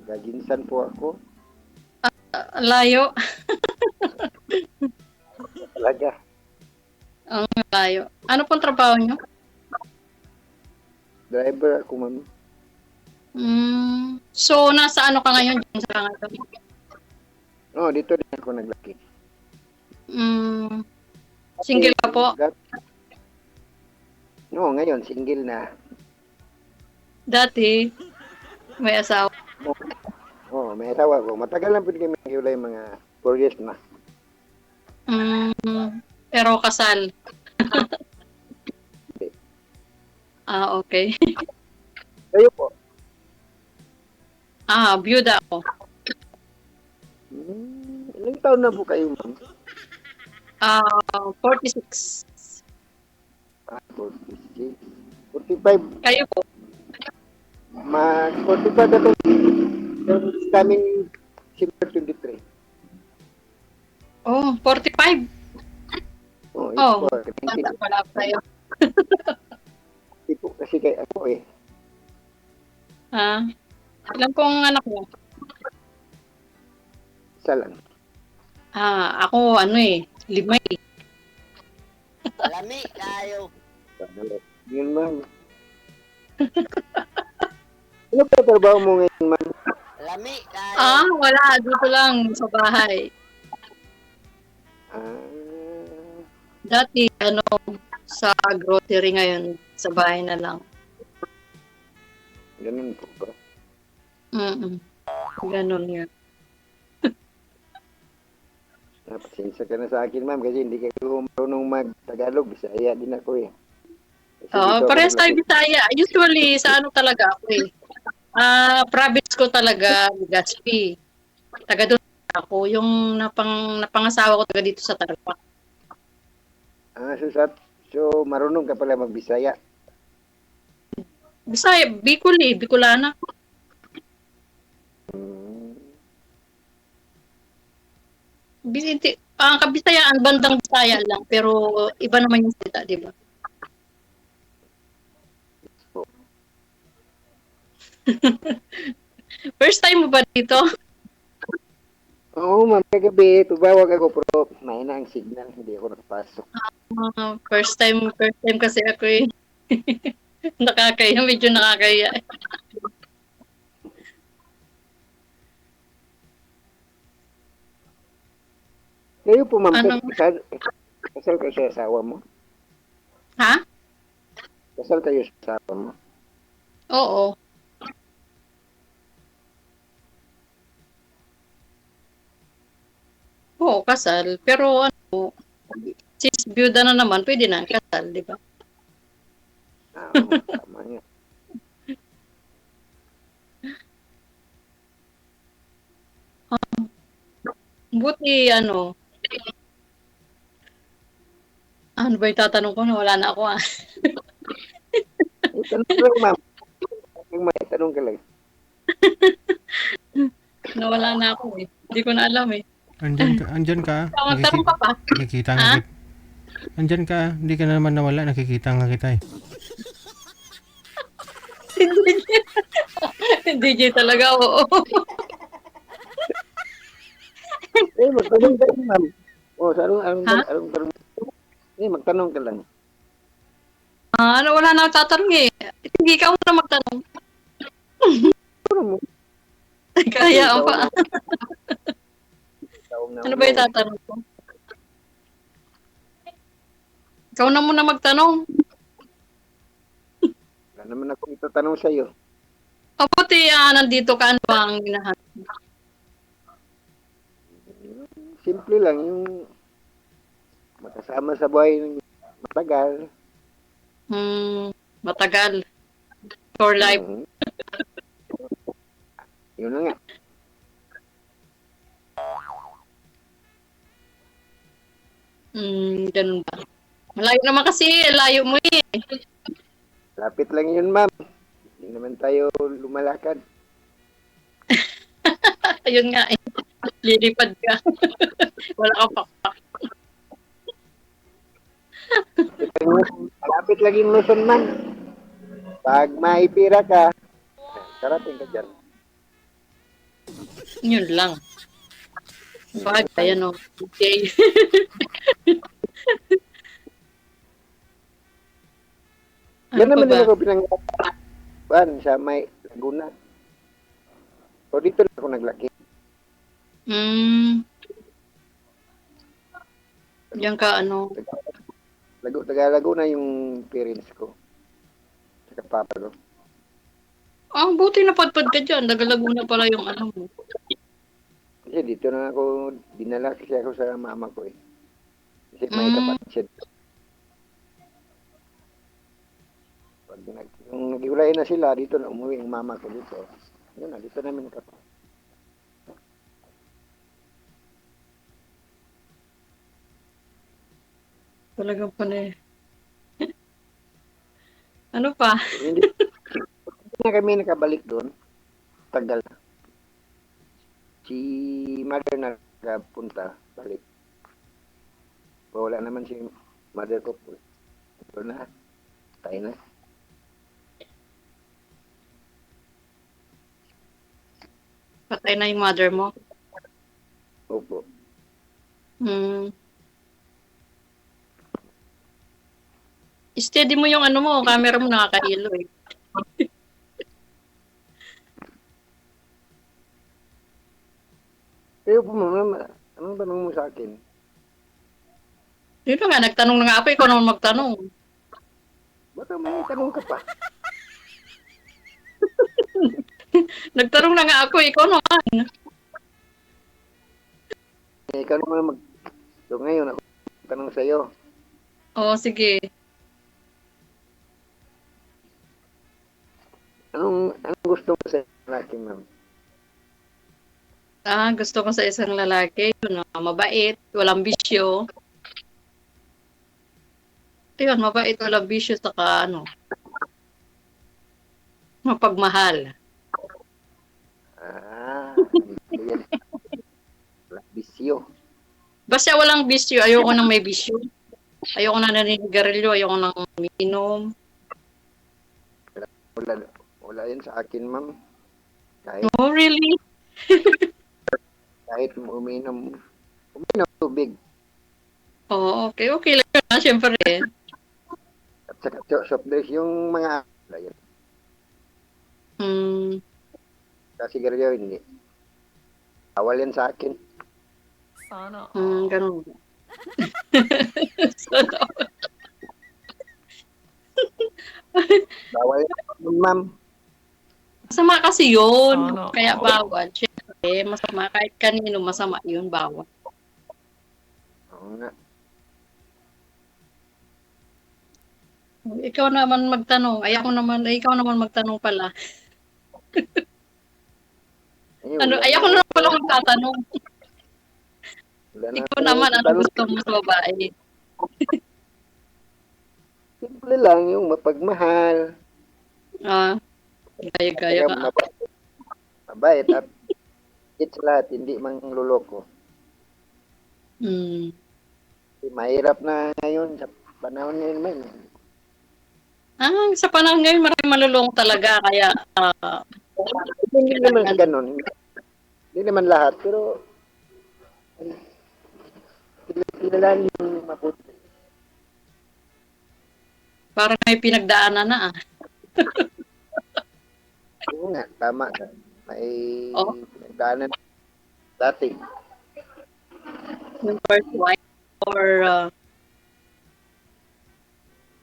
Gaginsan po ako. Layo. Talaga. Ang layo. Ano pong trabaho nyo? Driver ako, ma'am. So, nasa ano ka ngayon dyan sa Pangatlo? Oh, dito din ako naglaki. Single ka po? No, ngayon, single na. Dati, may asawa. Oh, may asawa ko. Matagal na po kami hiwalay, mga 4 years na. Pero kasal. Hindi. Okay. Kayo po? Byuda ako. Ilang taon na po kayo, ma'am? 46. 46. 45. Kayo po? Mag-45 na to. Coming December 23. Oh, 45. Oh, Oh, ito po. bata pala tayo. Hindi po kasi kay ako eh. Ilan pong anak mo? Isa lang. Ako 5 eh. Lami kayo. Yun, ma'am. Ano pa trabaho mo ngayon, ma'am? Lami kayo. Wala. Dito lang sa bahay. Dati, sa grocery ngayon, sa bahay na lang. Ganun po ba? Ganun yun. Pasensya ka na sa akin, ma'am, kasi hindi kayo marunong mag-Tagalog. Bisaya din ako eh. Parehas tayo Bisaya. Usually, sa talaga ako eh. Province ko talaga, Legazpi. Taga doon ako. Yung napangasawa ko taga dito sa Tarlac. So marunong ka pala mag-Bisaya. Bisaya, Bicol eh. Bicolana. Ang Kabisayaan, bandang Bisaya lang. Pero iba naman yung salita, di ba? First time mo ba dito? Oo, ma'am, kagabi, tubawag ako, pero mahina ang signal, hindi ako nakapasok. First time kasi ako eh. Medyo nakakaya. Kayo po, ma'am, kasal kayo sa asawa mo? Ha? Kasal kayo sa asawa mo? Oo. Oo, kasal. Pero since byuda na naman, pwede na kasal, di ba? Tama nga. Buti, ano ba yung tatanong ko? Wala na ako Tanong ka lang, ma'am. May tanong ka lang. Nawala na ako eh. Hindi ko na alam eh. Andyan ka. Tanong ka pa? Nakikita nga kita. Andyan ka. Hindi ka na naman nawala. Nakikita nga kita eh. DJ talaga, oo. Magtanong ka lang, ma'am. Anong tanong? Magtanong ka lang. Wala na akong tatanong eh. Hindi ka muna magtanong. Kaya pa. Ano ba yung tatanong ko? Ikaw na muna magtanong. Wala naman ako itatanong sa'yo. Buti nandito ka, ano ang hinahanap? Simple lang, yung makasama sa buhay ng matagal. Matagal. For life. Yun na nga. Ganun ba? Malayo naman kasi, layo mo eh. Lapit lang yun, ma'am. Hindi naman tayo lumalakad. Ayun nga eh. Lilipad ka. Wala kang pakpak. Malapit lang yung Luzon, ma'am. Pag maipira ka, karating ka dyan. Yun lang. Bagay, ano. Okay. Yan Ano pa naman ba? din ako pinanggapan sa may Laguna. O dito na ako naglaki. Hmm, diyan ka, ano. Taga Laguna yung parents ko. Saka papa ko. Ang buti napadpad ka dyan. Nagalaguna pala yung ano mo. Kasi dito na ako, dinala kasi ako sa mama ko eh. Kasi may Hmm, kapatid siya. Nung nag-iwalay na sila, dito na umuwi ang mama ko dito. Yun na, dito namin kapatid. talagang pala eh. Ano pa? Hindi na kami nakabalik doon. Tagal na. Si mother na nakapunta, balik. Wala naman si mother ko po. Ito na, tayo na. Patay na yung mother mo. Opo. Hmm. Steady mo yung ano mo, camera mo nakakahilo eh. Pero po mama, anong tanong mo sa akin? Yun na nga, nagtanong na nga ako, ikaw naman magtanong. Baka may tanong ka pa. Nagtanong na nga ako, ikaw naman. Ikaw naman So ngayon, ako tanong sa iyo. Oo, sige. Anong gusto mo sa lalaki, ma'am? Gusto ko sa isang lalaki, yun, mabait, walang bisyo. Yun, mabait, walang bisyo, saka ano, mapagmahal. Yan. Bisyo. Basta walang bisyo, ayoko nang may bisyo. Ayoko na naninigarilyo, ayoko nang umiinom. Wala yan sa akin, ma'am. Oh, really? Kahit uminom tubig. Oo, okay. Okay lang yun, syempre. At saka soft drinks, yung mga wala yan. Hmm, Kasi sigarilyo, hindi. Awal yan sa akin. ganun. Sana all. Bawal yan, ma'am. Masama kasi yun. Kaya bawal. Syempre, masama. Kahit kanino, masama yun, bawal. Oo nga. Ikaw naman magtanong. Ikaw naman magtanong pala. Wala Ayoko na. naman pala magtatanong. Wala na. Ikaw naman, ano gusto mo sa babae? Simple lang yung mapagmahal. Gaya-gaya Saka ka. mabait at sa lahat, hindi mangluloko. Hmm. Mahirap na ngayon sa panahon ngayon, man. Sa panahon ngayon, maraming malulong talaga. Kaya, Hindi naman sa ganun. Hindi naman lahat, pero kailangan yung mabuti. parang may pinagdaanan na. Oo nga, tama ka. May Oh, pinagdaanan dati. yung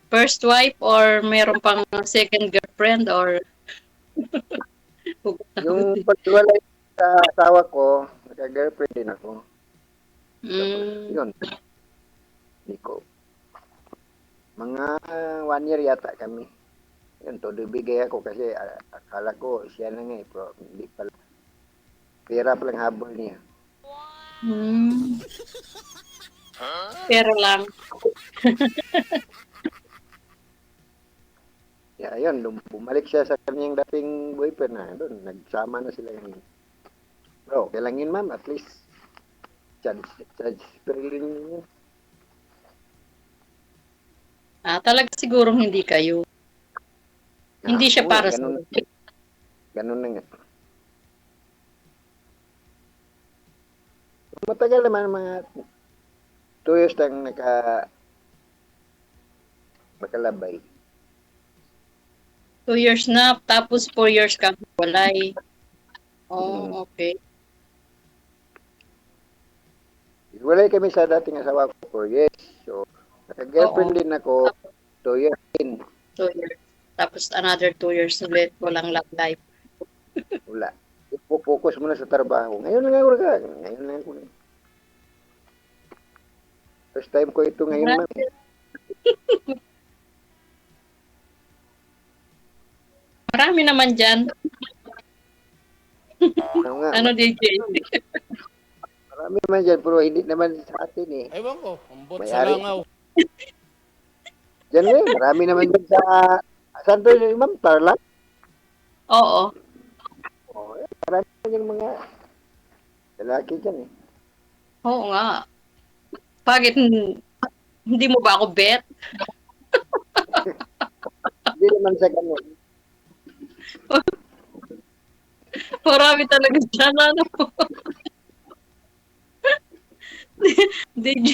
first wife or meron pang second girlfriend or Yung pagwalay sa asawa ko, naka-girlfriend din ako. Yun, hindi ko. Mga 1 year yata kami. Yun, todo bigay ako kasi akala ko siya na nga eh, pero hindi pala. Pera palang habol niya. Pero lang. Yeah, ayun, bumalik siya sa kanyang dating boyfriend na doon. Nagsama na sila ngayon. Bro, okay lang yun, ma'am. At least, charge rin yun. Talaga sigurong hindi kayo. Hindi siya Oo para nga, sa ganun na nga. matagal naman mga 2 years lang makalabay. 2 years na, tapos 4 years ka walay. Oh, okay. Walay kami sa dating asawa ko 4 years. So, naka-girlfriend Oo. din ako 2 years din. 2 years. Tapos another 2 years ulit, walang love life. Wala. Ipo-focus muna sa trabaho. Ngayon lang ako Ngayon lang ako. First time ko ito ngayon, ma'am. Marami naman dyan. Ano nga, Ano, DJ? marami naman dyan, pero hindi naman sa atin eh. Ewan ko, ambot sa May-ari. langaw. Diyan eh, marami naman dyan sa... Saan to yun, ma'am? Tarlac? Oo. Oh, marami naman yung mga lalaki dyan eh. Oo nga. Bakit hindi mo ba ako bet? Hindi naman sa ganun. Marami talaga dyan, ano? DJ.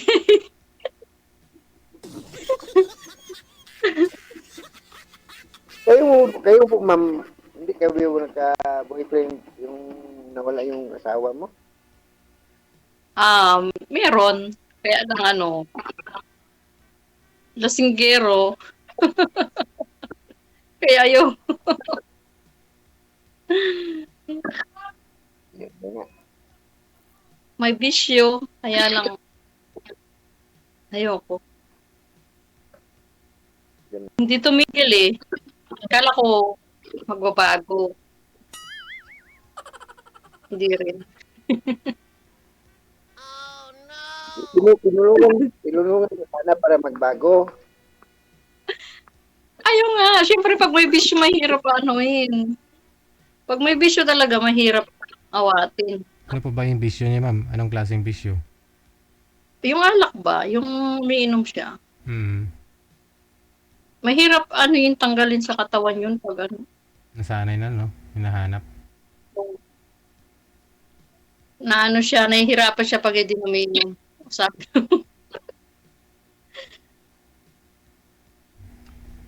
Kayo po, ma'am, hindi kayo nagka-boyfriend yung nawala yung asawa mo? Meron. Kaya lang ano, lasinggero. Kaya yun. Yun na nga. May bisyo. Kaya lang, ayoko. Hindi tumigil eh. Akala ko magbabago. Hindi rin. Tinulungan ko sana para magbago. Ayaw nga. Siyempre, pag may bisyo, mahirap anuhin. Pag may bisyo talaga, mahirap awatin. Ano po ba yung bisyo niya, ma'am? Anong klaseng bisyo? Yung alak ba? Yung umiinom siya. Hmm. Mahirap ano yung tanggalin sa katawan yun pag ano. Nasanay na, no? Hinahanap. Na ano siya, nahihirapan siya pag hindi umiinom. Sabi.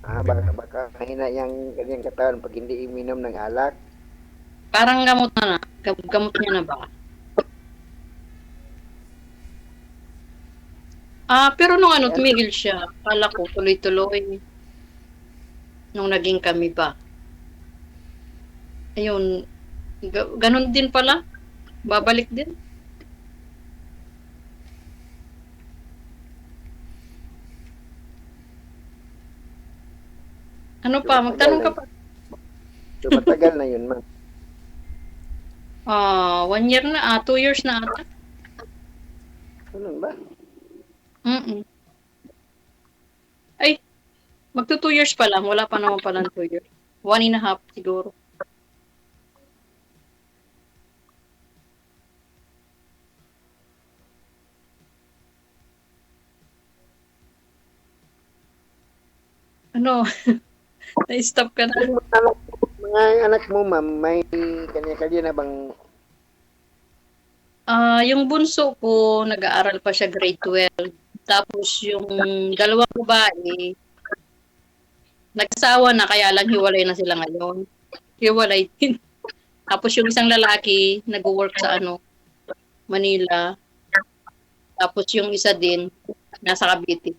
Baka mahina yung kanyang katawan pag hindi iminom ng alak. Parang gamot na na. Gamot niya na ba? Pero nung ano, tumigil siya. Akala ko tuloy-tuloy. Nung naging kami ba. Ayun. Ganon din pala. Babalik din. Ano pa? Magtanong ka pa. So, matagal na yun, ma'am. 1 year na. 2 years na ata. Ano ba? Ay, magto 2 years pa lang. Wala pa naman pala 2 years. 1.5 siguro. Ano? Na-stop ka na. Mga anak mo, ma'am, may kanya-kanya na bang... Yung bunso ko, nag-aaral pa siya grade 12. Tapos yung dalawang babae, nag-asawa na, kaya lang hiwalay na sila ngayon. Hiwalay din. Tapos yung isang lalaki, nag-work sa Manila. Tapos yung isa din, nasa Cavite.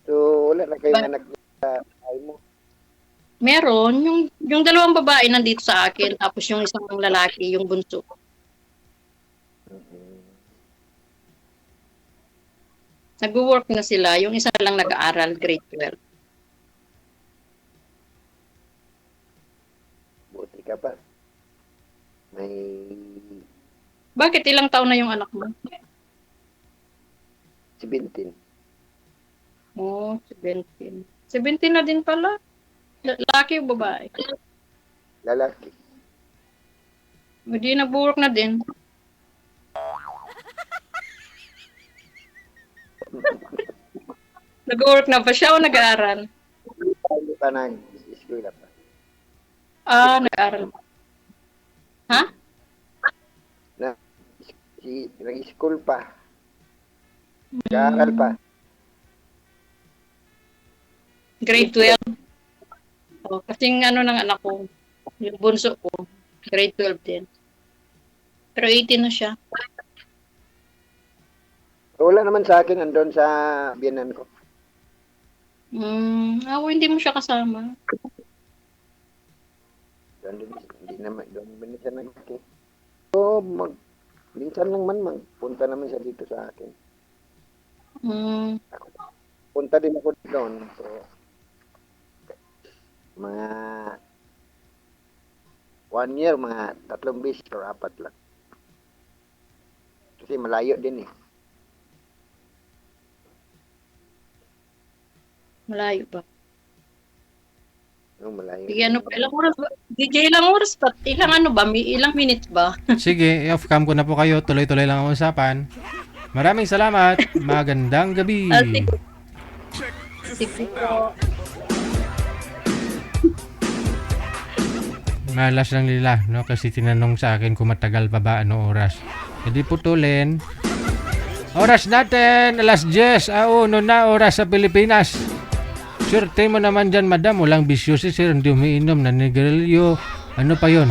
So, wala na kayong anak sa bahay mo. Meron, yung dalawang babae nandito sa akin, tapos yung isang lalaki, yung bunso. Nag-work na sila, yung isa lang nag-aaral, grade 12. Buti ka pa. May... Bakit ilang taon na yung anak mo? 17. Oh, 17. 17 na din pala. Lalaki o babae? Lalaki. Hindi nag-work na din. Nag-work na ba siya o nag-aaral? Hindi pa nag-eskwela pa. Nag-aaral. nag-school pa. Nag-aaral pa. Grade 12. Oh, kasing ano ng anak ko, yung bunso ko, grade 12 din. Pero 18 na siya. Wala naman sa akin, andun sa biyanan ko. Ako hindi mo siya kasama. Hindi naman, doon ba siya nagkaki? So, minsan lang man, magpunta naman siya dito sa akin. Punta din ako doon. So, mga 1 year, mga 3 beses or 4 lang. Kasi malayo din eh. Malayo pa. Malayo. Sige, ano pa? Ilang oras ba? DJ, ilang oras pa? Ilang ano ba? Ilang minutes ba? Sige, off-cam ko na po kayo. Tuloy-tuloy lang ang usapan. Maraming salamat. Magandang gabi. Sige po. Malas lang nila, no? Kasi tinanong sa akin kung matagal pa ba ano oras. Hindi putulin. Oras natin, alas 10. Uno na oras sa Pilipinas. Surte mo naman dyan, madam. Walang bisyo si sir. Hindi umiinom, nanigarilyo. Ano pa yon?